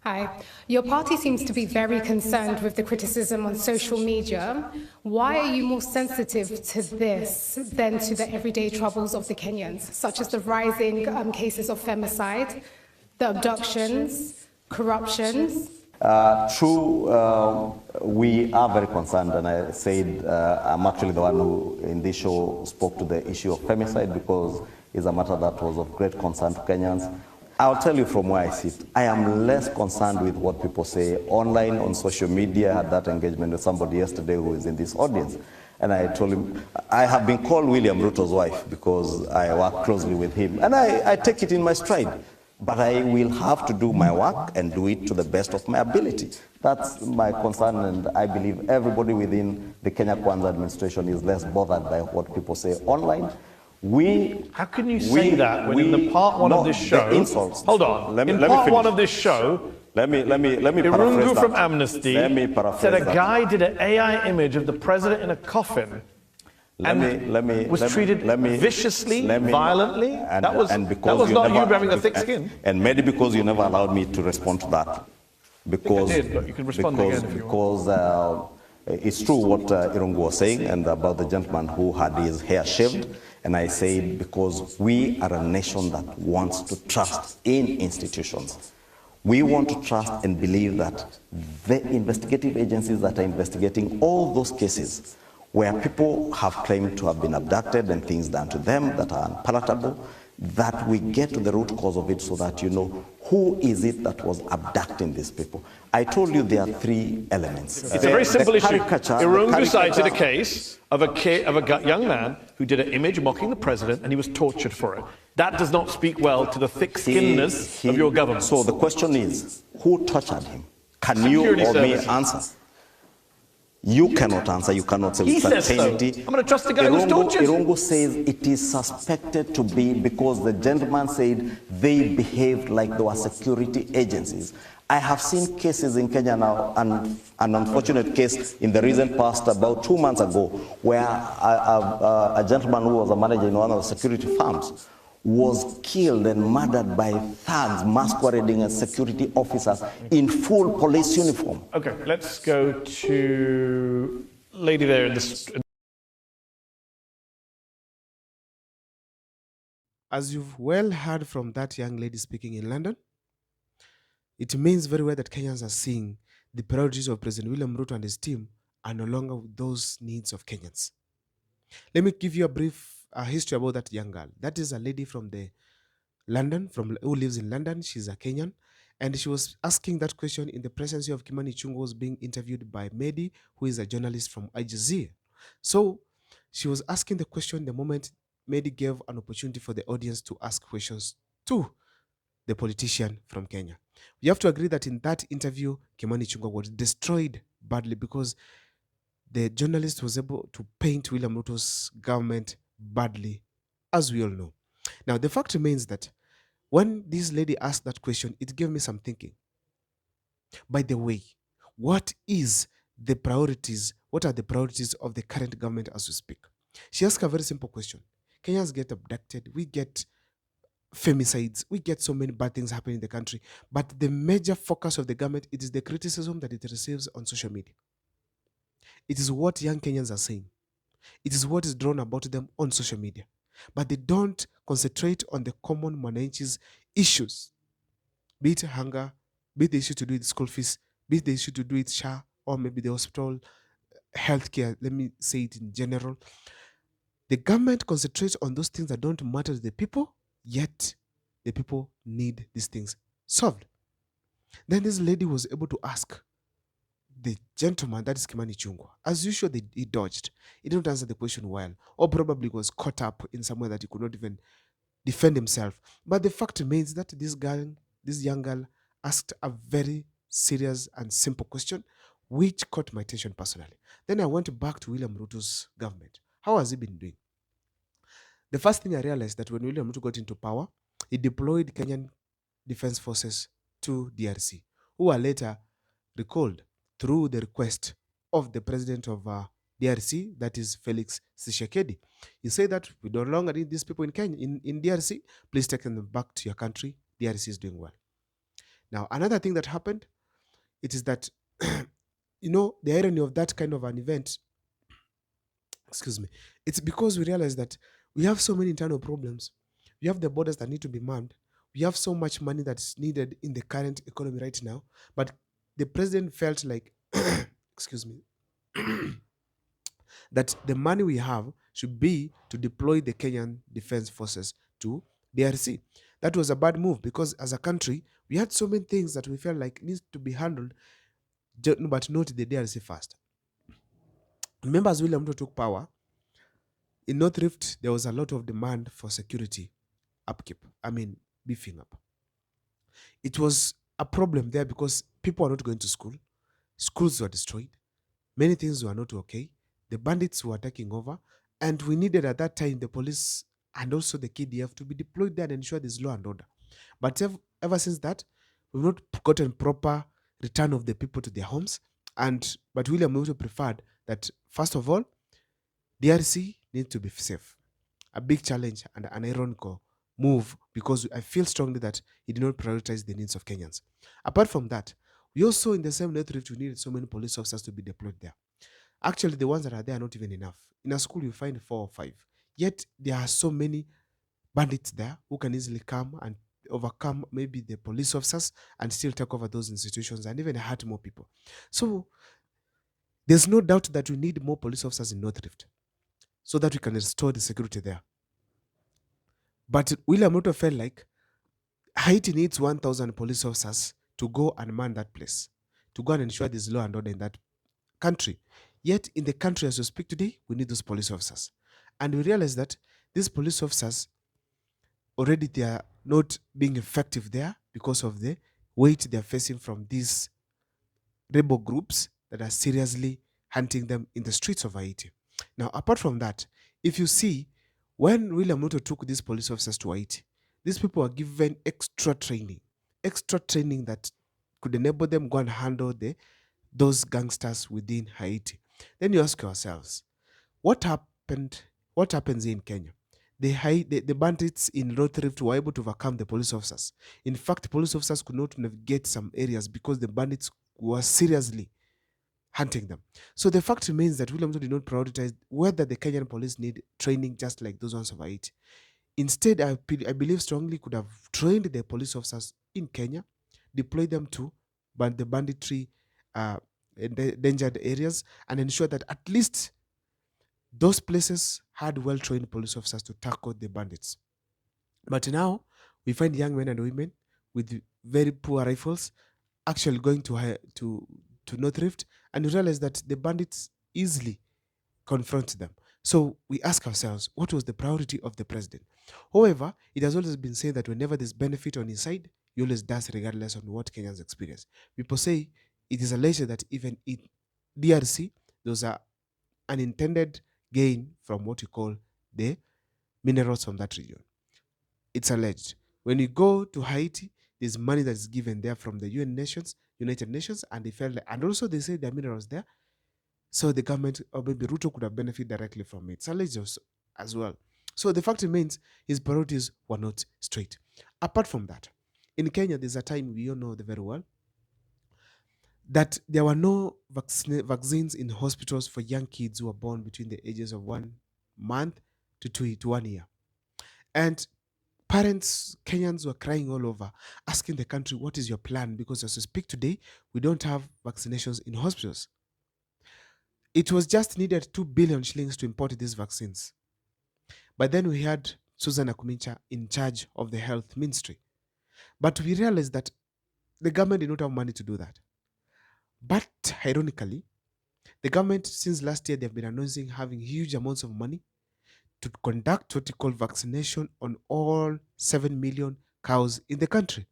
Hi. Your party seems to be very concerned with the criticism on social media. Why are you more sensitive to this than to the everyday troubles of the Kenyans, such as the rising cases of femicide, the abductions, corruptions? True, we are very concerned, and I said I'm actually the one who in this show spoke to the issue of femicide because it's a matter that was of great concern to Kenyans. I'll tell you from where I sit. I am less concerned with what people say online, on social media. I had that engagement with somebody yesterday who is in this audience. And I told him, I have been called William Ruto's wife because I work closely with him. And I take it in my stride. But I will have to do my work and do it to the best of my ability. That's my concern, and I believe everybody within the Kenya Kwanza administration is less bothered by what people say online. How can you say that when in the part one of this show? Insults. Hold on. In part one of this show, let me paraphrase Irungu that. from Amnesty said a guy did an AI image of the president in a coffin. Was treated viciously, violently. That was not you having a thick skin. And maybe because you never allowed me to respond to that. Because I did, but you can respond again if you want. It's true what Irungu was saying and about the gentleman who had his hair shaved. And I said because we are a nation that wants to trust in institutions. We want to trust and believe that the investigative agencies that are investigating all those cases where people have claimed to have been abducted and things done to them that are unpalatable, that we get to the root cause of it so that you know who is it that was abducting these people. I told you there are three elements. It's a very simple issue. Irungu cited a case of a young man who did an image mocking the president and he was tortured for it. That does not speak well to the thick-skinnedness of your government. So the question is, who tortured him? Can you or me answer? You cannot answer, you cannot say with certainty. I'm going to trust the guy who was tortured. Irungu says it is suspected to be because the gentleman said they behaved like they were security agencies. I have seen cases in Kenya now, an unfortunate case in the recent past, about 2 months ago, where a gentleman who was a manager in one of the security firms was killed and murdered by thugs masquerading as security officers in full police uniform. Okay, let's go to lady there in this. As you've well heard from that young lady speaking in London, it means very well that Kenyans are seeing the priorities of President William Ruto and his team are no longer those needs of Kenyans. Let me give you a brief history about that young girl. That is a lady from London, who lives in London. She's a Kenyan. And she was asking that question in the presence of Kimani Ichung'wah, was being interviewed by Medi, who is a journalist from Al Jazeera. So she was asking the question the moment Medi gave an opportunity for the audience to ask questions to the politician from Kenya. You have to agree that in that interview, Kimani Ichung'wah was destroyed badly because the journalist was able to paint William Ruto's government badly, as we all know. Now, the fact remains that when this lady asked that question, it gave me some thinking. By the way, what are the priorities of the current government as we speak? She asked a very simple question. Kenyans get abducted, we get femicides, we get so many bad things happening in the country, but the major focus of the government, it is the criticism that it receives on social media. It is what young Kenyans are saying. It is what is drawn about them on social media. But they don't concentrate on the common mwananchi's issues. Be it hunger, be it the issue to do with school fees, be it the issue to do with SHA, or maybe the hospital, healthcare, let me say it in general. The government concentrates on those things that don't matter to the people, yet the people need these things solved. Then this lady was able to ask the gentleman, that is Kimani Ichung'wah. As usual, he dodged. He didn't answer the question well, or probably was caught up in somewhere that he could not even defend himself. But the fact remains that this young girl asked a very serious and simple question, which caught my attention personally. Then I went back to William Ruto's government. How has he been doing? The first thing I realized that when William Ruto got into power, he deployed Kenyan Defense Forces to DRC, who were later recalled through the request of the president of DRC, that is Felix Tshisekedi. He said that we no longer need these people in Kenya, in DRC. Please take them back to your country. DRC is doing well. Now, another thing that happened, it is that, the irony of that kind of an event, excuse me, it's because we realize that we have so many internal problems. We have the borders that need to be manned. We have so much money that's needed in the current economy right now. But the president felt like, excuse me, that the money we have should be to deploy the Kenyan Defense Forces to DRC. That was a bad move because as a country, we had so many things that we felt like needs to be handled, but not the DRC first. Remember, as William Ruto took power, in North Rift, there was a lot of demand for security beefing up. It was a problem there because people were not going to school. Schools were destroyed. Many things were not okay. The bandits were taking over. And we needed at that time the police and also the KDF to be deployed there and ensure there's law and order. But ever since that, we've not gotten proper return of the people to their homes. But William Ruto preferred that, first of all, DRC needs to be safe. A big challenge and an ironical move because I feel strongly that he did not prioritize the needs of Kenyans. Apart from that, we also in the same North Rift, we needed so many police officers to be deployed there. Actually, the ones that are there are not even enough. In a school, you find 4 or 5. Yet, there are so many bandits there who can easily come and overcome maybe the police officers and still take over those institutions and even hurt more people. So, there's no doubt that we need more police officers in North Rift so that we can restore the security there. But William Ruto felt like Haiti needs 1,000 police officers to go and man that place, to go and ensure there's law and order in that country. Yet in the country as we speak today, we need those police officers. And we realize that these police officers, already they are not being effective there because of the weight they're facing from these rebel groups that are seriously hunting them in the streets of Haiti. Now, apart from that, if you see, when William Ruto took these police officers to Haiti, these people were given extra training that could enable them go and handle those gangsters within Haiti. Then you ask yourselves, what happened? What happens in Kenya? The bandits in North Rift were able to overcome the police officers. In fact, police officers could not navigate some areas because the bandits were seriously hunting them. So the fact remains that William Ruto did not prioritize whether the Kenyan police need training just like those ones of Haiti. Instead, I believe strongly could have trained the police officers in Kenya, deployed them to the banditry endangered areas, and ensure that at least those places had well-trained police officers to tackle the bandits. But now, we find young men and women with very poor rifles actually going to North Rift, and we realize that the bandits easily confront them. So we ask ourselves, what was the priority of the president? However, it has always been said that whenever there's benefit on his side, he always does regardless of what Kenyans experience. People say it is alleged that even in DRC, those are unintended gain from what you call the minerals from that region. It's alleged. When you go to Haiti, there's money that's given there from the United Nations, and they felt like, and also they say there are minerals there. So the government, or maybe Ruto, could have benefited directly from it. It's alleged as well. So the fact remains, his priorities were not straight. Apart from that, in Kenya, there's a time we all know very well that there were no vaccines in hospitals for young kids who were born between the ages of 1 month to 1 year. And parents, Kenyans were crying all over, asking the country, what is your plan? Because as we speak today, we don't have vaccinations in hospitals. It was just needed 2 billion shillings to import these vaccines. But then we had Susan Akumincha in charge of the health ministry. But we realized that the government did not have money to do that. But ironically, the government, since last year, they've been announcing having huge amounts of money to conduct what you call vaccination on all 7 million cows in the country.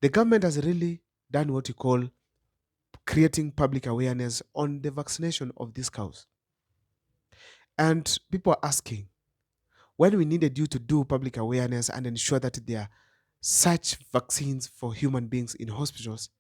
The government has really done what you call creating public awareness on the vaccination of these cows. And people are asking, when we needed you to do public awareness and ensure that there are such vaccines for human beings in hospitals,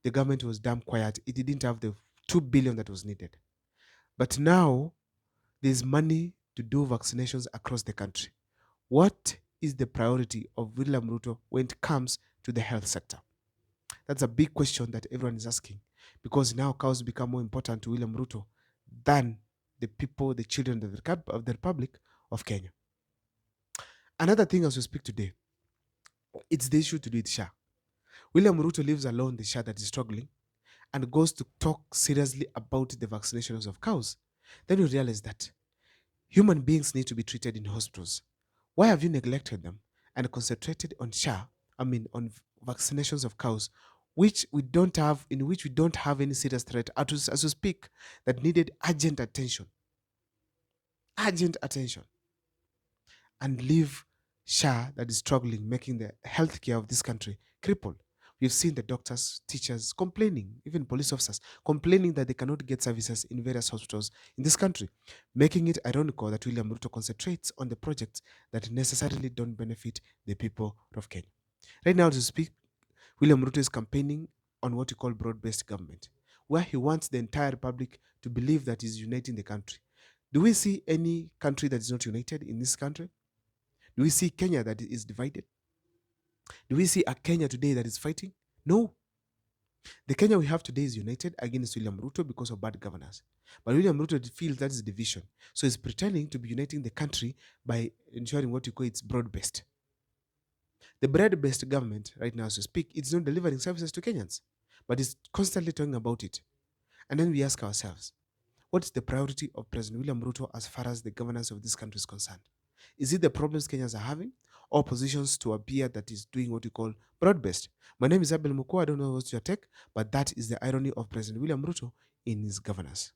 the government was damn quiet. It didn't have the 2 billion that was needed. But now, there's money to do vaccinations across the country. What is the priority of William Ruto when it comes to the health sector? That's a big question that everyone is asking, because now cows become more important to William Ruto than the people, the children of the Republic of Kenya. Another thing as we speak today, it's the issue to do with SHA. William Ruto leaves alone the SHA that is struggling and goes to talk seriously about the vaccinations of cows. Then you realize that human beings need to be treated in hospitals. Why have you neglected them and concentrated on on vaccinations of cows, in which we don't have any serious threat as we speak, that needed urgent attention, and leave SHA that is struggling, making the healthcare of this country crippled. We've seen the doctors, teachers complaining, even police officers complaining that they cannot get services in various hospitals in this country, making it ironical that William Ruto concentrates on the projects that necessarily don't benefit the people of Kenya. Right now, to speak, William Ruto is campaigning on what we call broad-based government, where he wants the entire republic to believe that he's uniting the country. Do we see any country that is not united in this country? Do we see Kenya that is divided? Do we see a Kenya today that is fighting? No. The Kenya we have today is united against William Ruto because of bad governance. But William Ruto feels that is division. So he's pretending to be uniting the country by ensuring what you call it's broad-based. The broad-based government, right now as we speak, it's not delivering services to Kenyans, but it's constantly talking about it. And then we ask ourselves, what is the priority of President William Ruto as far as the governance of this country is concerned? Is it the problems Kenyans are having, or positions to appear that is doing what we call broad-based? My name is Abel Mukua. I don't know what's your take, but that is the irony of President William Ruto in his governance.